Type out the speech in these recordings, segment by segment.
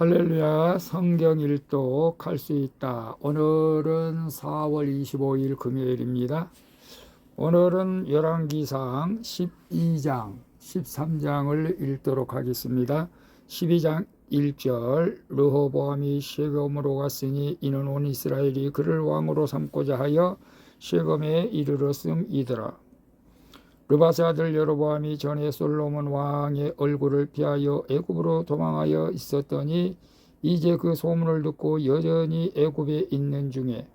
할렐루야. 성경 일독 할 수 있다. 오늘은 4월 25일 금요일입니다. 오늘은 열왕기상 12장 13장을 읽도록 하겠습니다. 12장 1절 르호보암이 쉐겜으로 갔으니 이는 온 이스라엘이 그를 왕으로 삼고자 하여 쉐겜에 이르렀음이더라. 르바세 아들 여로보암이 전에 솔로몬 왕의 얼굴을 피하여 애굽으로 도망하여 있었더니 이제 그 소문을 듣고 여전히 애굽에 있는 중에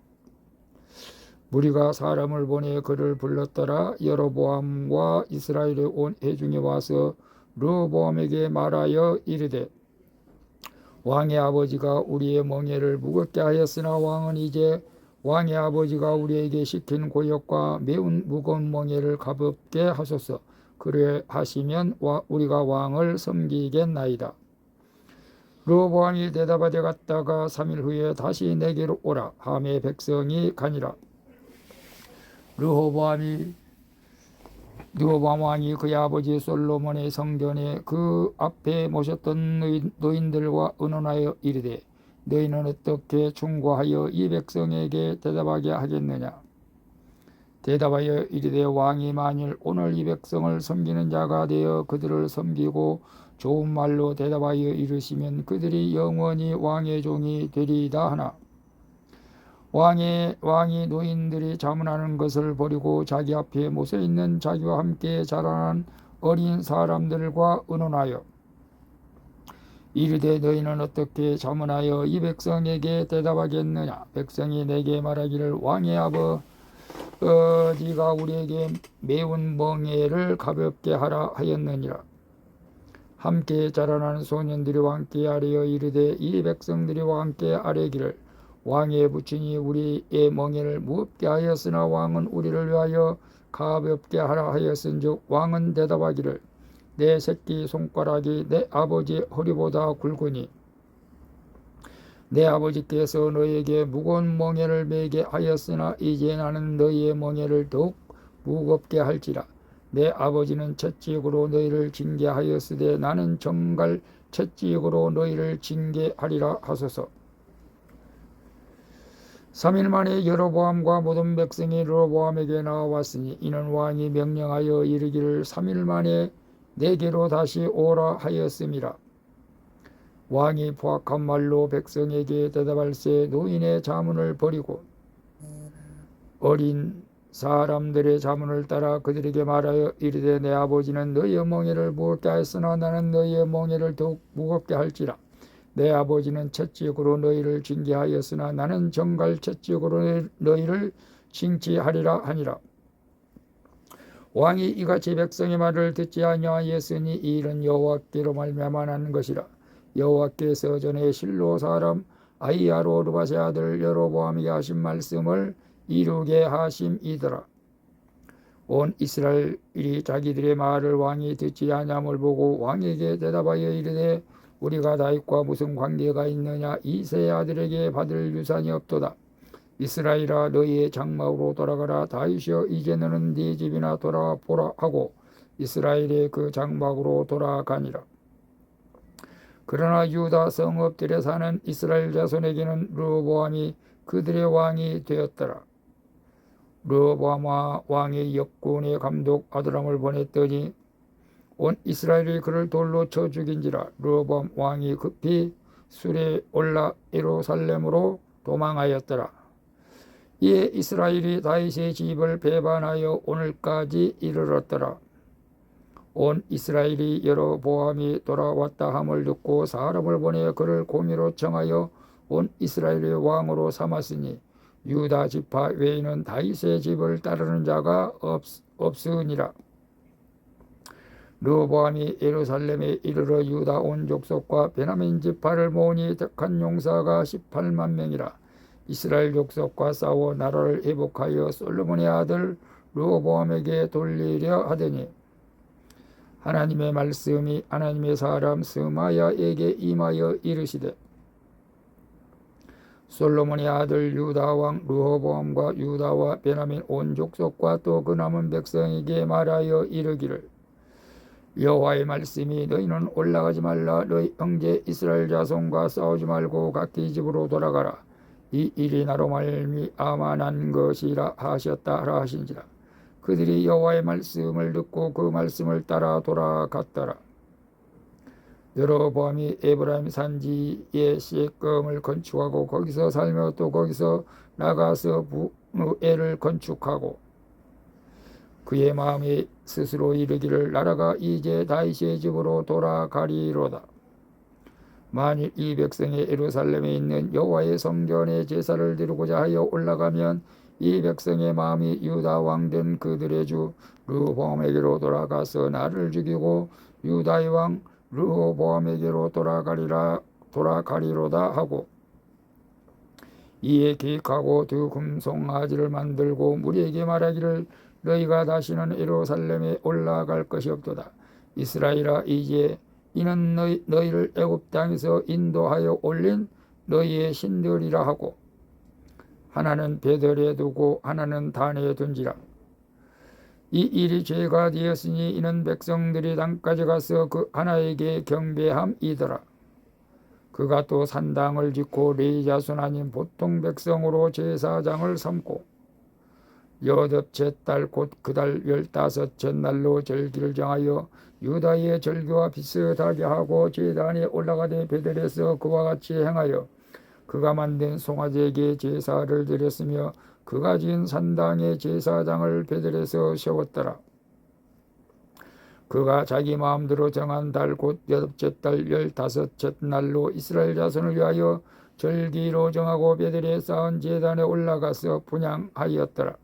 무리가 사람을 보내 그를 불렀더라. 여로보암과 이스라엘의 온 회중이 와서 르호보암에게 말하여 이르되 왕의 아버지가 우리의 멍에를 무겁게 하였으나 왕은 이제 왕의 아버지가 우리에게 시킨 고역과 매운 무거운 멍에를 가볍게 하소서. 그래 하시면 우리가 왕을 섬기겠나이다. 르호보암이 대답하되 갔다가 3일 후에 다시 내게로 오라 하매 백성이 가니라. 르호보암 왕이 그의 아버지 솔로몬의 성전에 그 앞에 모셨던 노인들과 의논하여 이르되 너희는 어떻게 충고하여 이 백성에게 대답하게 하겠느냐. 대답하여 이르되 왕이 만일 오늘 이 백성을 섬기는 자가 되어 그들을 섬기고 좋은 말로 대답하여 이르시면 그들이 영원히 왕의 종이 되리이다 하나 왕이 노인들이 자문하는 것을 버리고 자기 앞에 모서 있는 자기와 함께 자라난 어린 사람들과 의논하여 이르되 너희는 어떻게 자문하여 이 백성에게 대답하겠느냐. 백성이 내게 말하기를 왕의 아버지가 우리에게 매운 멍에를 가볍게 하라 하였느니라. 함께 자라난 소년들이 왕께 아뢰어 이르되 이 백성들이 왕께 아뢰기를 왕의 부친이 우리의 멍에를 무겁게 하였으나 왕은 우리를 위하여 가볍게 하라 하였은즉 왕은 대답하기를 내 새끼 손가락이 내 아버지 허리보다 굵으니 내 아버지께서 너희에게 무거운 멍에를 매게 하였으나 이제 나는 너희의 멍에를 더욱 무겁게 할지라. 내 아버지는 채찍으로 너희를 징계하였으되 나는 정갈 채찍으로 너희를 징계하리라 하소서. 3일 만에 여로보암과 모든 백성이 르호보암에게 나와왔으니 이는 왕이 명령하여 이르기를 3일 만에 내게로 다시 오라 하였음이라. 왕이 포악한 말로 백성에게 대답할새 노인의 자문을 버리고 어린 사람들의 자문을 따라 그들에게 말하여 이르되 내 아버지는 너희의 멍에를 무겁게 하였으나 나는 너희의 멍에를 더욱 무겁게 할지라. 내 아버지는 채찍으로 너희를 징계하였으나 나는 정갈 채찍으로 너희를 징치하리라 하니라. 왕이 이같이 백성의 말을 듣지 아니하였으니 이 일은 여호와께로 말미암아 난 것이라. 여호와께서 전에 실로 사람 아히야로 르바세 아들 여로보암에게 하신 말씀을 이루게 하심이더라. 온 이스라엘이 자기들의 말을 왕이 듣지 아니함을 보고 왕에게 대답하여 이르되 우리가 다윗과 무슨 관계가 있느냐. 이새의 아들에게 받을 유산이 없도다. 이스라엘아 너희의 장막으로 돌아가라. 다윗이여 이제 너는 네 집이나 돌아보라 하고 이스라엘의 그 장막으로 돌아가니라. 그러나 유다 성읍들에 사는 이스라엘 자손에게는 르호보암이 그들의 왕이 되었더라. 르호보암 왕의 역군의 감독 아도람을 보냈더니 온 이스라엘이 그를 돌로 쳐 죽인지라. 르호보암 왕이 급히 술에 올라 예루살렘으로 도망하였더라. 이에 이스라엘이 다윗의 집을 배반하여 오늘까지 이르렀더라. 온 이스라엘이 여로보암이 돌아왔다 함을 듣고 사람을 보내 그를 공의로 청하여 온 이스라엘의 왕으로 삼았으니 유다 지파 외에는 다윗의 집을 따르는 자가 없으니라. 르호보암이 예루살렘에 이르러 유다 온 족속과 베냐민 지파를 모으니 택한 용사가 18만 명이라. 이스라엘 족속과 싸워 나라를 회복하여 솔로몬의 아들 르호보암에게 돌리려 하더니 하나님의 말씀이 하나님의 사람 스마야에게 임하여 이르시되 솔로몬의 아들 유다 왕 르호보암과 유다와 베냐민 온 족속과 또 그 남은 백성에게 말하여 이르기를 여호와의 말씀이 너희는 올라가지 말라. 너희 형제 이스라엘 자손과 싸우지 말고 각기 집으로 돌아가라. 이 일이 나로 말미암아 난 것이라 하셨다 하라 하신지라. 그들이 여호와의 말씀을 듣고 그 말씀을 따라 돌아갔더라. 여로보암이 에브라임 산지에 시읒금을 건축하고 거기서 살며 또 거기서 나가서 부누엘을 건축하고 그의 마음이 스스로 이르기를 나라가 이제 다윗의 집으로 돌아가리로다. 만일 이 백성이 예루살렘에 있는 여호와의 성전에 제사를 드리고자 하여 올라가면 이 백성의 마음이 유다 왕된 그들의 주 르호보암에게로 돌아가서 나를 죽이고 유다의 왕 르호보암에게로 돌아가리로다 하고 이에 계획하고 두 금송아지를 만들고 무리에게 말하기를 너희가 다시는 예루살렘에 올라갈 것이 없도다. 이스라엘아 이제 이는 너희를 애굽 땅에서 인도하여 올린 너희의 신들이라 하고 하나는 베델에 두고 하나는 단에 둔지라. 이 일이 죄가 되었으니 이는 백성들이 땅까지 가서 그 하나에게 경배함이더라. 그가 또 산당을 짓고 레위 자손 아닌 보통 백성으로 제사장을 삼고 여덟째 달 곧 그 달 15째 날로 절기를 정하여 유다의 절기와 비슷하게 하고 제단에 올라가되 베델에서 그와 같이 행하여 그가 만든 송아지에게 제사를 드렸으며 그가 지은 산당의 제사장을 베델에서 세웠더라. 그가 자기 마음대로 정한 달 곧 여덟째 달 15째 날로 이스라엘 자손을 위하여 절기로 정하고 베델에 쌓은 제단에 올라가서 분향하였더라.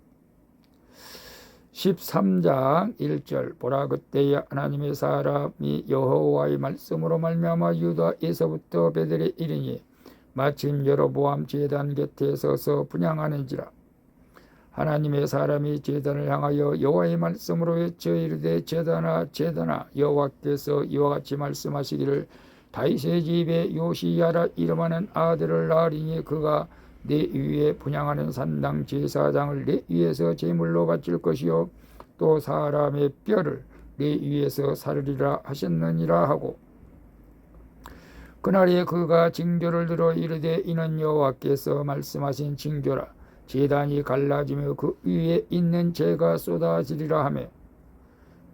13장 1절 보라 그때에 하나님의 사람이 여호와의 말씀으로 말미암아 유다에서부터 베델에 이르니 마침 여로보암 제단 곁에 서서 분향하는지라. 하나님의 사람이 제단을 향하여 여호와의 말씀으로 외쳐 이르되 제단아 제단아 여호와께서 이와 같이 말씀하시기를 다윗의 집에 요시야라 이름하는 아들을 낳으리니 그가 내 위에 분향하는 산당 제사장을 내 위에서 제물로 바칠 것이요 또 사람의 뼈를 내 위에서 사르리라 하셨느니라 하고 그날에 그가 징조를 들어 이르되 이는 여호와께서 말씀하신 징조라. 제단이 갈라지며 그 위에 있는 재가 쏟아지리라 하며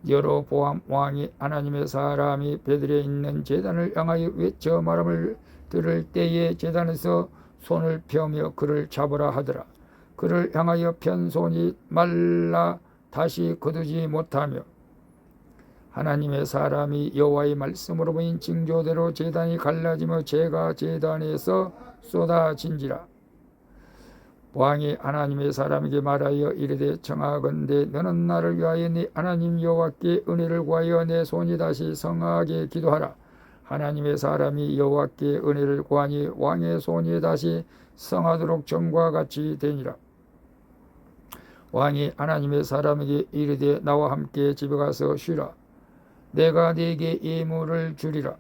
여로보암 왕이 하나님의 사람이 베들에 있는 제단을 향하여 외쳐 말함을 들을 때에 제단에서 손을 펴며 그를 잡으라 하더라. 그를 향하여 편 손이 말라 다시 거두지 못하며 하나님의 사람이 여호와의 말씀으로 보인 징조대로 제단이 갈라지며 재가 제단에서 쏟아진지라. 왕이 하나님의 사람에게 말하여 이르되 청하건대 너는 나를 위하여 네 하나님 여호와께 은혜를 구하여 내 손이 다시 성하게 기도하라. 하나님의 사람이 여호와께 은혜를 구하니 왕의 손이 다시 성하도록 전과 같이 되니라. 왕이 하나님의 사람에게 이르되 나와 함께 집에 가서 쉬라. 내가 네게 예물을 주리라.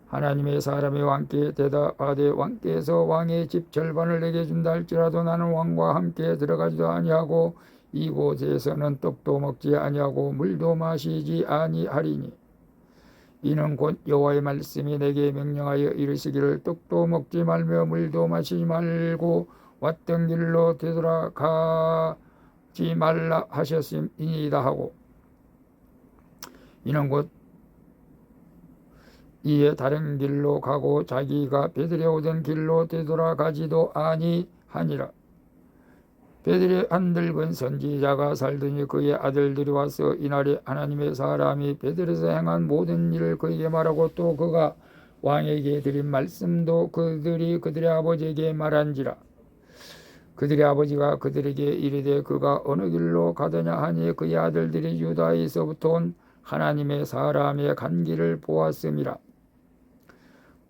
하나님의 사람이 왕께 대답하되 왕께서 왕의 집 절반을 내게 준다 할지라도 나는 왕과 함께 들어가지도 아니하고 이곳에서는 떡도 먹지 아니하고 물도 마시지 아니하리니 이는 곧 여호와의 말씀이 내게 명령하여 이르시기를 떡도 먹지 말며 물도 마시지 말고 왔던 길로 되돌아가지 말라 하셨음이니이다 하고 이는 곧 이에 다른 길로 가고 자기가 베들에 오던 길로 되돌아가지도 아니하니라. 베들에 한 늙은 선지자가 살더니 그의 아들들이 와서 이날에 하나님의 사람이 베들에서 행한 모든 일을 그에게 말하고 또 그가 왕에게 드린 말씀도 그들이 그들의 아버지에게 말한지라. 그들의 아버지가 그들에게 이르되 그가 어느 길로 가더냐 하니 그의 아들들이 유다에서부터 온 하나님의 사람의 간 길을 보았음이라.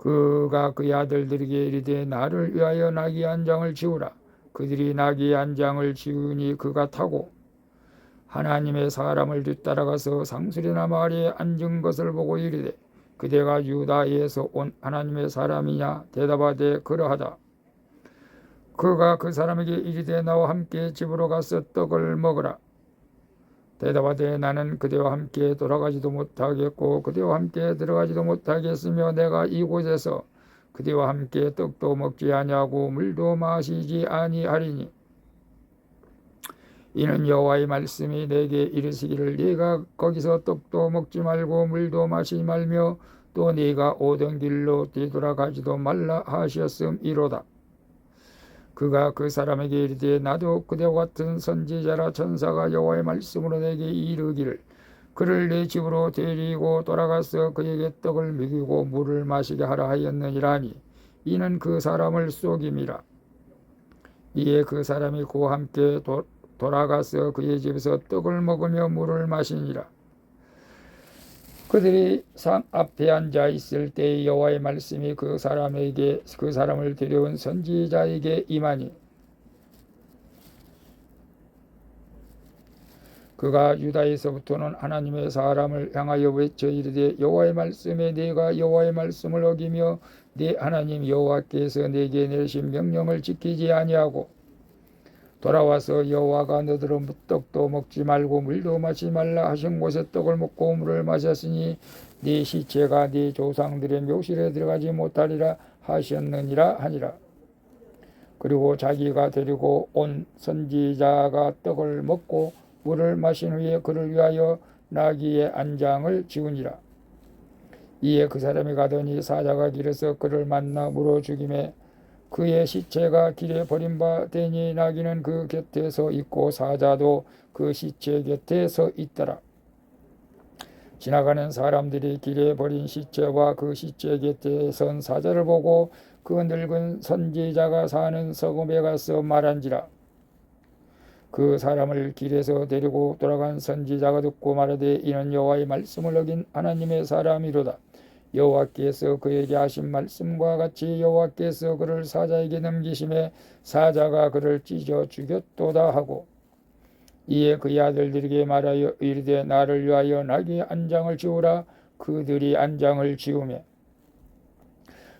그가 그의 아들들에게 이르되 나를 위하여 나귀 한 장을 지우라. 그들이 나귀 한 장을 지우니 그가 타고 하나님의 사람을 뒤따라가서 상수리나 마을에 앉은 것을 보고 이르되 그대가 유다에서 온 하나님의 사람이냐 대답하되 그러하다. 그가 그 사람에게 이르되 나와 함께 집으로 가서 떡을 먹으라. 대답하되 나는 그대와 함께 돌아가지도 못하겠고 그대와 함께 들어가지도 못하겠으며 내가 이곳에서 그대와 함께 떡도 먹지 아니하고 물도 마시지 아니하리니 이는 여호와의 말씀이 내게 이르시기를 네가 거기서 떡도 먹지 말고 물도 마시지 말며 또 네가 오던 길로 뒤돌아가지도 말라 하셨음이로다. 그가 그 사람에게 이르되 나도 그대와 같은 선지자라. 천사가 여호와의 말씀으로 내게 이르기를 그를 내 집으로 데리고 돌아가서 그에게 떡을 먹이고 물을 마시게 하라 하였느니라니 이는 그 사람을 속임이라. 이에 그 사람이 그와 함께 돌아가서 그의 집에서 떡을 먹으며 물을 마시니라. 그들이 상 앞에 앉아 있을 때에 여호와의 말씀이 그 사람을 데려온 선지자에게 임하니 그가 유다에서부터는 하나님의 사람을 향하여 외쳐 이르되 여호와의 말씀에 내가 여호와의 말씀을 어기며 네 하나님 여호와께서 내게 내리신 명령을 지키지 아니하고 돌아와서 여호와가 너더러 떡도 먹지 말고 물도 마시지 말라 하신 곳에 떡을 먹고 물을 마셨으니 네 시체가 네 조상들의 묘실에 들어가지 못하리라 하셨느니라 하니라. 그리고 자기가 데리고 온 선지자가 떡을 먹고 물을 마신 후에 그를 위하여 나귀의 안장을 지우니라. 이에 그 사람이 가더니 사자가 길에서 그를 만나 물어 죽임에 그의 시체가 길에 버림받으니 나귀는 그 곁에 서 있고 사자도 그 시체 곁에 서 있더라. 지나가는 사람들이 길에 버린 시체와 그 시체 곁에 선 사자를 보고 그 늙은 선지자가 사는 서금에 가서 말한지라. 그 사람을 길에서 데리고 돌아간 선지자가 듣고 말하되 이는 여호와의 말씀을 어긴 하나님의 사람이로다. 여호와께서 그에게 하신 말씀과 같이 여호와께서 그를 사자에게 넘기심에 사자가 그를 찢어 죽였도다 하고 이에 그의 아들들에게 말하여 이르되 나를 위하여 나귀의 안장을 지우라. 그들이 안장을 지우매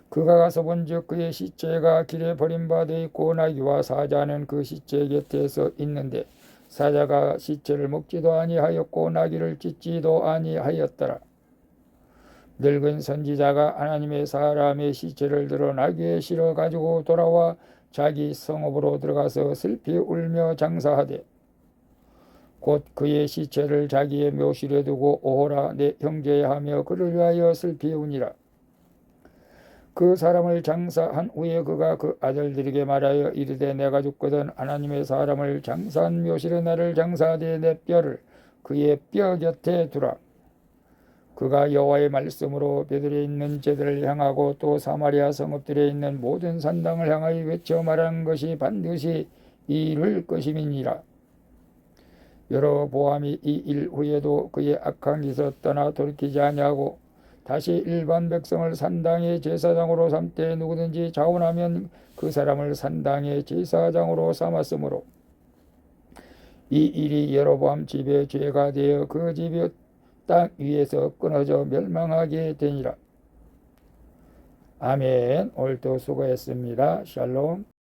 그가 가서 본즉 그의 시체가 길에 버림받아 있고 나귀와 사자는 그 시체 곁에 서 있는데 사자가 시체를 먹지도 아니하였고 나귀를 찢지도 아니하였더라. 늙은 선지자가 하나님의 사람의 시체를 들어 나귀에 실어 가지고 돌아와 자기 성읍으로 들어가서 슬피 울며 장사하되 곧 그의 시체를 자기의 묘실에 두고 오호라 내 형제야 하며 그를 위하여 슬피 우니라. 그 사람을 장사한 후에 그가 그 아들들에게 말하여 이르되 내가 죽거든 하나님의 사람을 장사한 묘실에 나를 장사하되 내 뼈를 그의 뼈 곁에 두라. 그가 여호와의 말씀으로 베들에 있는 제들을 향하고 또 사마리아 성읍들에 있는 모든 산당을 향하여 외쳐 말하는 것이 반드시 이룰 것임이니라. 여로보암이 이 일 후에도 그의 악한 길에서 떠나 돌이키지 아니하고 다시 일반 백성을 산당의 제사장으로 삼되 누구든지 자원하면 그 사람을 산당의 제사장으로 삼았으므로 이 일이 여로보암 집의 죄가 되어 그 집이 땅 위에서 끊어져 멸망하게 되니라. 아멘. 오늘도 수고했습니다. 샬롬.